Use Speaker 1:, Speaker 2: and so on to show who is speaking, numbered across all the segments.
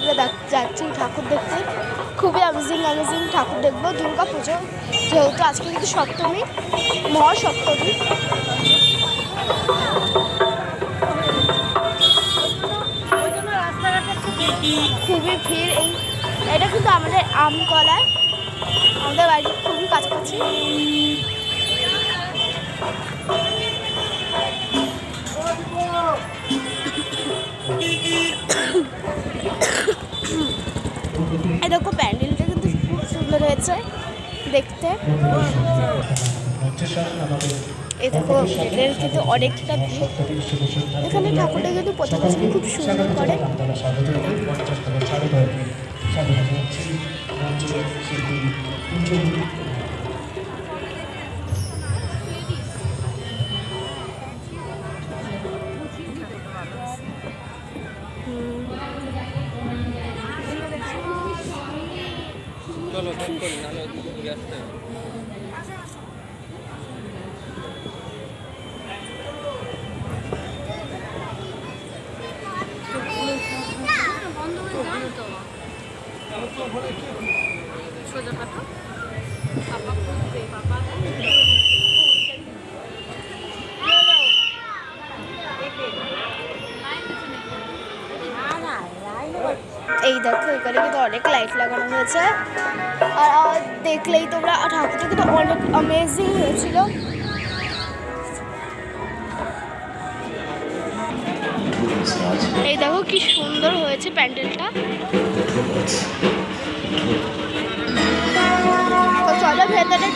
Speaker 1: আমরা যাচ্ছি ঠাকুর দেখতে। খুবই অ্যামেজিং ঠাকুর দেখবো দুর্গা পুজো, যেহেতু আজকে কিন্তু সপ্তমী, মহাসপ্তমী। খুবই ভিড়। এটা কিন্তু আমাদের আমতলায়, আমাদের বাড়ি খুবই কাছাকাছি। এরকম প্যান্ডেলটা কিন্তু খুব সুন্দর হয়েছে দেখতে। এই দেখো প্যান্ডেল কিন্তু অনেকটা ভিড়। এখানে ঠাকুরটা কিন্তু প্রতি বছর খুব সুন্দর করে। এই দেখো এখানে কিন্তু অনেক লাইট লাগানো হয়েছে, আর দেখলেই তোমরা ঠাকুরটা কিন্তু অনেক অ্যামেজিং হয়েছিল। এই দেখো কি সুন্দর হয়েছে প্যান্ডেলটা। চলো ভেতরে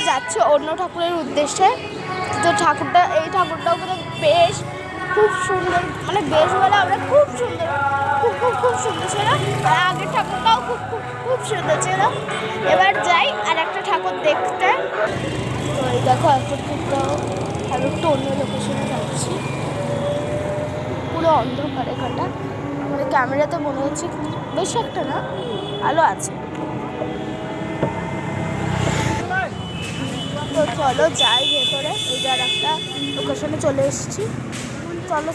Speaker 1: যাচ্ছে অন্য ঠাকুরের উদ্দেশ্যে। তো এই ঠাকুরটাও কিন্তু বেশ খুব সুন্দর, মানে বেশ বলে আমরা খুব সুন্দর, খুব সুন্দর ছিল। আর আগের ঠাকুরটাও খুব সুন্দর ছিল। এবার যাই আর একটা ঠাকুর দেখতে। তো এই দেখো এখন কিন্তু আমি একটু অন্য লোকেশনে যাচ্ছি। পুরো অন্ধকার এখানটা, মানে ক্যামেরাতে মনে হচ্ছে বেশি একটা না, আলো আছে। তো চলো যাই ভেতরে। এই যে আর একটা লোকেশনে চলে এসেছি, চলো।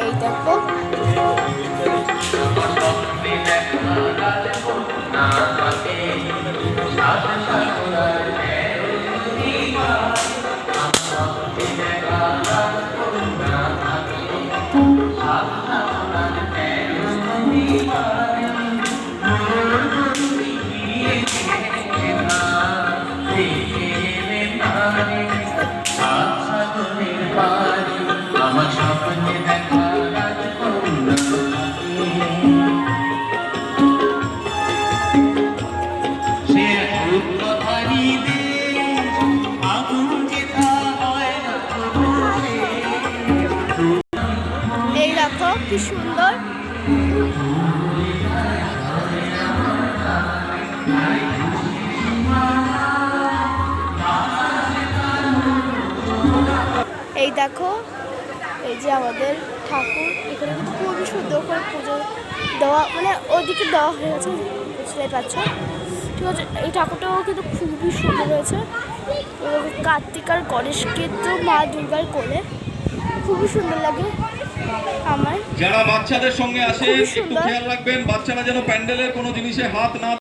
Speaker 1: এই দেখো কি সুন্দর। এই দেখো এই যে আমাদের ঠাকুর, এখানে কিন্তু খুবই সুন্দর করে পুজো দেওয়া, মানে ওদিকে দেওয়া হয়েছে, বুঝতে পারছো। ঠিক আছে, এই ঠাকুরটাও কিন্তু খুবই সুন্দর হয়েছে। কার্তিক আর গণেশকে তো মা দুর্গার কোলে, খুবই সুন্দর লাগে আমার।
Speaker 2: যারা বাচ্চাদের সঙ্গে আসে একটু খেয়াল রাখবেন, বাচ্চারা যেন প্যান্ডেলের কোনো জিনিসে হাত না